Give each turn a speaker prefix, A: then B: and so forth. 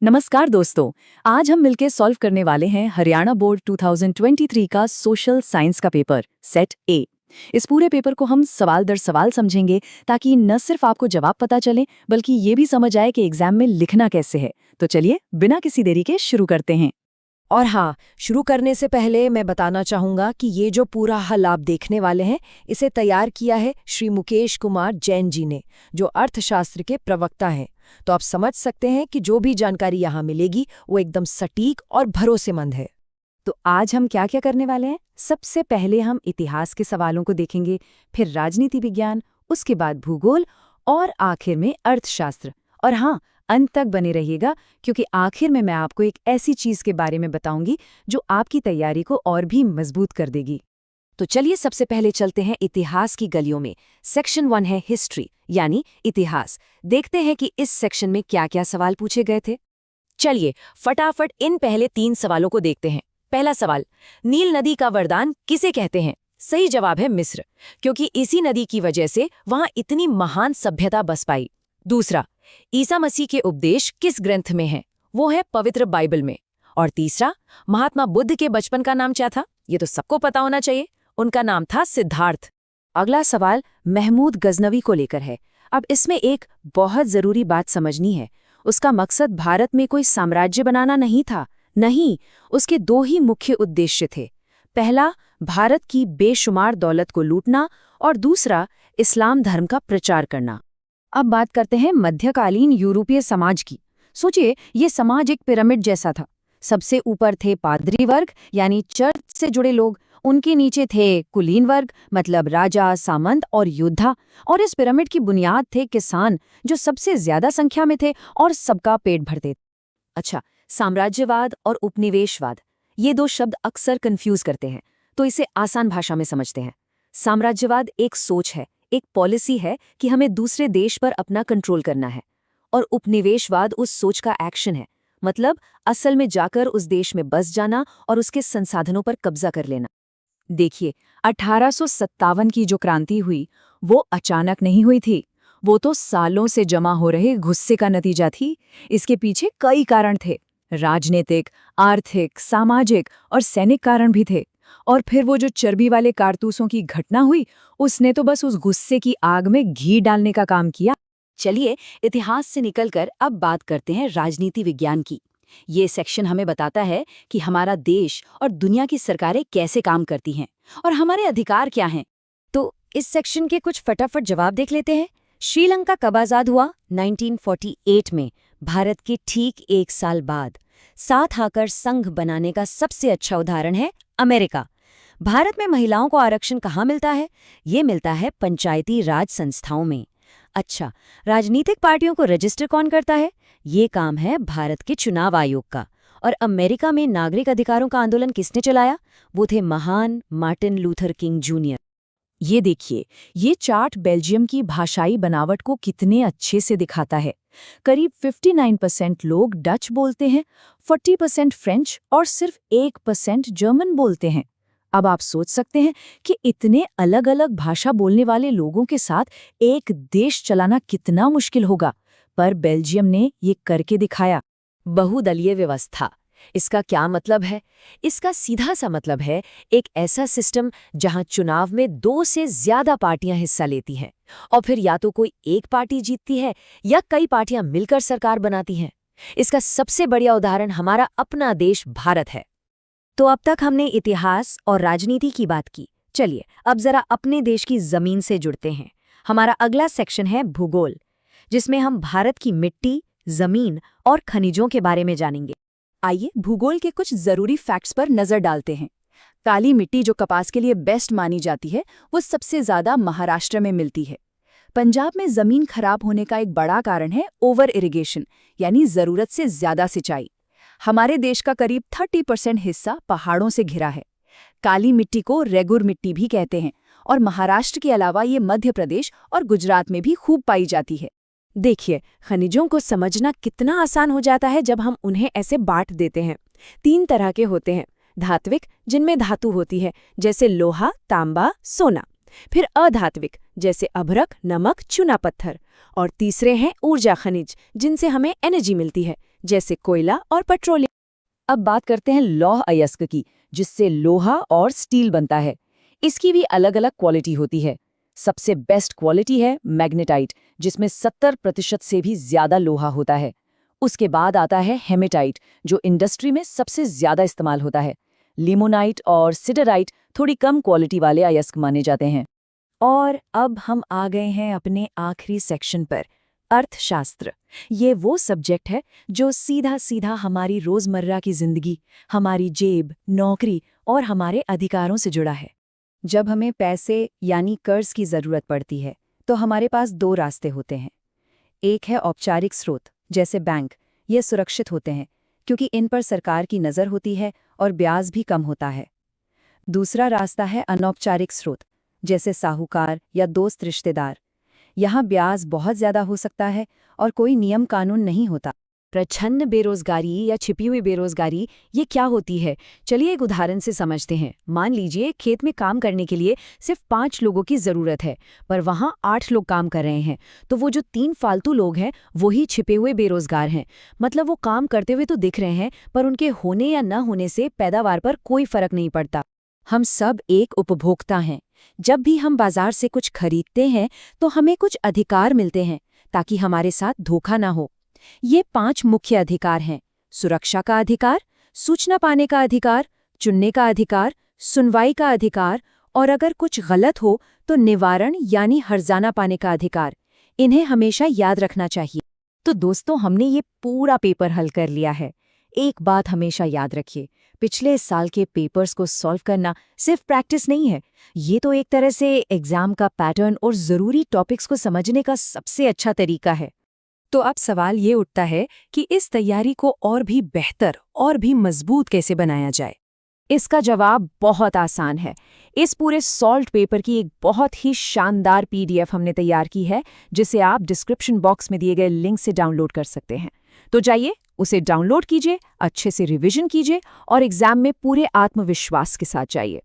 A: नमस्कार दोस्तों। आज हम मिलकर सॉल्व करने वाले हैं हरियाणा बोर्ड 2023 का सोशल साइंस का पेपर सेट ए। इस पूरे पेपर को हम सवाल दर सवाल समझेंगे ताकि न सिर्फ आपको जवाब पता चले बल्कि ये भी समझ आए कि एग्जाम में लिखना कैसे है। तो चलिए बिना किसी देरी के शुरू करते हैं।
B: और हाँ, शुरू करने से पहले मैं बताना चाहूँगा कि ये जो पूरा हल आप देखने वाले हैं, इसे तैयार किया है श्री मुकेश कुमार जैन जी ने, जो अर्थशास्त्र के प्रवक्ता हैं। तो आप समझ सकते हैं कि जो भी जानकारी यहाँ मिलेगी वो एकदम सटीक और भरोसेमंद है।
A: तो आज हम क्या क्या करने वाले हैं? सबसे पहले हम इतिहास के सवालों को देखेंगे, फिर राजनीति विज्ञान, उसके बाद भूगोल और आखिर में अर्थशास्त्र। और हाँ, अंत तक बने रहिएगा क्योंकि आखिर में मैं आपको एक ऐसी चीज के बारे में बताऊंगी जो आपकी तैयारी को और भी मजबूत कर देगी। तो चलिए सबसे पहले चलते हैं इतिहास की गलियों में। सेक्शन 1 है हिस्ट्री यानी इतिहास। देखते हैं कि इस सेक्शन में क्या क्या सवाल पूछे गए थे। चलिए फटाफट इन पहले 3 सवालों को देखते हैं। पहला सवाल, नील नदी का वरदान किसे कहते हैं? सही जवाब है मिस्र, क्योंकि इसी नदी की वजह से वहां इतनी महान सभ्यता बस पाई। दूसरा, ईसा मसीह के उपदेश किस ग्रंथ में हैं? वो है पवित्र बाइबल में। और तीसरा, महात्मा बुद्ध के बचपन का नाम क्या था? ये तो सबको पता होना चाहिए, उनका नाम था सिद्धार्थ। अगला सवाल महमूद गजनवी को लेकर है। अब इसमें एक बहुत जरूरी बात समझनी है। उसका मकसद भारत में कोई साम्राज्य बनाना नहीं था। नहीं, उसके 2 ही मुख्य उद्देश्य थे। पहला, भारत की बेशुमार दौलत को लूटना और दूसरा, इस्लाम धर्म का प्रचार करना। अब बात करते हैं मध्यकालीन यूरोपीय समाज की। सोचिए, ये समाज एक पिरामिड जैसा था। सबसे ऊपर थे पादरी वर्ग यानी चर्च से जुड़े लोग, उनके नीचे थे कुलीन वर्ग मतलब राजा, सामंत और योद्धा, और इस पिरामिड की बुनियाद थे किसान जो सबसे ज्यादा संख्या में थे और सबका पेट भरते। अच्छा, साम्राज्यवाद और उपनिवेशवाद, ये 2 शब्द अक्सर कंफ्यूज करते हैं, तो इसे आसान भाषा में समझते हैं। साम्राज्यवाद एक सोच है, एक पॉलिसी है कि हमें दूसरे देश पर अपना कंट्रोल करना है, और उपनिवेशवाद उस सोच का एक्शन है, मतलब असल में जाकर उस देश में बस जाना और उसके संसाधनों पर कब्जा कर लेना। देखिए, 1857 की जो क्रांति हुई वो अचानक नहीं हुई थी। वो तो सालों से जमा हो रहे गुस्से का नतीजा थी। इसके पीछे कई कारण थे, राजनीतिक, आर्थिक, सामाजिक और सैनिक कारण भी थे। और फिर वो जो चर्बी वाले कारतूसों की घटना हुई, उसने तो बस उस गुस्से की आग में घी डालने का काम किया। चलिए इतिहास से निकलकर अब बात करते हैं राजनीति विज्ञान की। ये सेक्शन हमें बताता है कि हमारा देश और दुनिया की सरकारें कैसे काम करती हैं और हमारे अधिकार क्या हैं। तो इस सेक्शन के कुछ फटाफट जवाब देख लेते हैं। श्रीलंका कब आजाद हुआ? 1948 में, भारत के ठीक 1 साल बाद। साथ आकर संघ बनाने का सबसे अच्छा उदाहरण है अमेरिका। भारत में महिलाओं को आरक्षण कहाँ मिलता है? ये मिलता है पंचायती राज संस्थाओं में। अच्छा, राजनीतिक पार्टियों को रजिस्टर कौन करता है? ये काम है भारत के चुनाव आयोग का। और अमेरिका में नागरिक अधिकारों का आंदोलन किसने चलाया? वो थे महान मार्टिन लूथर किंग जूनियर। ये देखिए, ये चार्ट बेल्जियम की भाषाई बनावट को कितने अच्छे से दिखाता है। करीब 59% लोग डच बोलते हैं, 40% फ्रेंच और सिर्फ 1% जर्मन बोलते हैं। अब आप सोच सकते हैं कि इतने अलग अलग भाषा बोलने वाले लोगों के साथ एक देश चलाना कितना मुश्किल होगा, पर बेल्जियम ने ये करके दिखाया। बहुदलीय व्यवस्था, इसका क्या मतलब है? इसका सीधा सा मतलब है एक ऐसा सिस्टम जहां चुनाव में 2 से ज्यादा पार्टियां हिस्सा लेती हैं और फिर या तो कोई एक पार्टी जीतती है या कई पार्टियां मिलकर सरकार बनाती हैं। इसका सबसे बढ़िया उदाहरण हमारा अपना देश भारत है। तो अब तक हमने इतिहास और राजनीति की बात की। चलिए अब जरा अपने देश की जमीन से जुड़ते हैं। हमारा अगला सेक्शन है भूगोल, जिसमें हम भारत की मिट्टी, जमीन और खनिजों के बारे में जानेंगे। आइए भूगोल के कुछ जरूरी फैक्ट्स पर नजर डालते हैं। काली मिट्टी जो कपास के लिए बेस्ट मानी जाती है, वो सबसे ज्यादा महाराष्ट्र में मिलती है। पंजाब में जमीन खराब होने का एक बड़ा कारण है ओवर इरिगेशन, यानी जरूरत से ज्यादा सिंचाई। हमारे देश का करीब 30% हिस्सा पहाड़ों से घिरा है। काली मिट्टी को रेगुर मिट्टी भी कहते हैं और महाराष्ट्र के अलावा ये मध्य प्रदेश और गुजरात में भी खूब पाई जाती है। देखिए, खनिजों को समझना कितना आसान हो जाता है जब हम उन्हें ऐसे बांट देते हैं। 3 तरह के होते हैं। धात्विक, जिनमें धातु होती है जैसे लोहा, तांबा, सोना। फिर अधात्विक, जैसे अभ्रक, नमक, चूना पत्थर। और तीसरे हैं ऊर्जा खनिज, जिनसे हमें एनर्जी मिलती है,
B: जैसे कोयला और पेट्रोलियम।
A: अब बात करते हैं लौह अयस्क की, जिससे लोहा और स्टील बनता है। इसकी भी अलग अलग क्वालिटी होती है। सबसे बेस्ट क्वालिटी है मैग्नेटाइट, जिसमें 70% से भी ज्यादा लोहा होता है। उसके बाद आता है हेमेटाइट, जो इंडस्ट्री में सबसे ज्यादा इस्तेमाल होता है। लिमोनाइट और सिडराइट थोड़ी कम क्वालिटी वाले अयस्क माने जाते हैं।
B: और अब हम आ गए हैं अपने आखिरी सेक्शन पर, अर्थशास्त्र। ये वो सब्जेक्ट है जो सीधा सीधा हमारी रोजमर्रा की जिंदगी, हमारी जेब, नौकरी और हमारे अधिकारों से जुड़ा है।
A: जब हमें पैसे यानी कर्ज की जरूरत पड़ती है, तो हमारे पास दो रास्ते होते हैं। एक है औपचारिक स्रोत, जैसे बैंक। ये सुरक्षित होते हैं क्योंकि इन पर सरकार की नज़र होती है और ब्याज भी कम होता है। दूसरा रास्ता है अनौपचारिक स्रोत, जैसे साहूकार या दोस्त रिश्तेदार। यहाँ ब्याज बहुत ज्यादा हो सकता है और कोई नियम कानून नहीं होता।
B: प्रच्छन्न बेरोजगारी या छिपी हुई बेरोजगारी, ये क्या होती है? चलिए एक उदाहरण से समझते हैं। मान लीजिए खेत में काम करने के लिए सिर्फ 5 लोगों की जरूरत है, पर वहाँ 8 लोग काम कर रहे हैं। तो वो जो 3 फालतू लोग हैं, वही छिपे हुए बेरोजगार हैं। मतलब वो काम करते हुए तो दिख रहे हैं, पर उनके होने या न होने से पैदावार पर कोई फर्क नहीं पड़ता।
A: हम सब एक उपभोक्ता हैं। जब भी हम बाजार से कुछ खरीदते हैं, तो हमें कुछ अधिकार मिलते हैं ताकि हमारे साथ धोखा ना हो। ये 5 मुख्य अधिकार हैं: सुरक्षा का अधिकार, सूचना पाने का अधिकार, चुनने का अधिकार, सुनवाई का अधिकार और अगर कुछ गलत हो तो निवारण यानी हर्जाना पाने का अधिकार। इन्हें हमेशा याद रखना चाहिए।
B: तो दोस्तों, हमने ये पूरा पेपर हल कर लिया है। एक बात हमेशा याद रखिए, पिछले साल के पेपर्स को सॉल्व करना सिर्फ प्रैक्टिस नहीं है, ये तो एक तरह से एग्जाम का पैटर्न और ज़रूरी टॉपिक्स को समझने का सबसे अच्छा तरीका है। तो अब सवाल ये उठता है कि इस तैयारी को और भी बेहतर और भी मजबूत कैसे बनाया जाए?
A: इसका जवाब बहुत आसान है। इस पूरे सॉल्व्ड पेपर की एक बहुत ही शानदार PDF हमने तैयार की है, जिसे आप डिस्क्रिप्शन बॉक्स में दिए गए लिंक से डाउनलोड कर सकते हैं। तो जाइए, उसे डाउनलोड कीजिए, अच्छे से रिवीजन कीजिए और एग्जाम में पूरे आत्मविश्वास के साथ जाइए।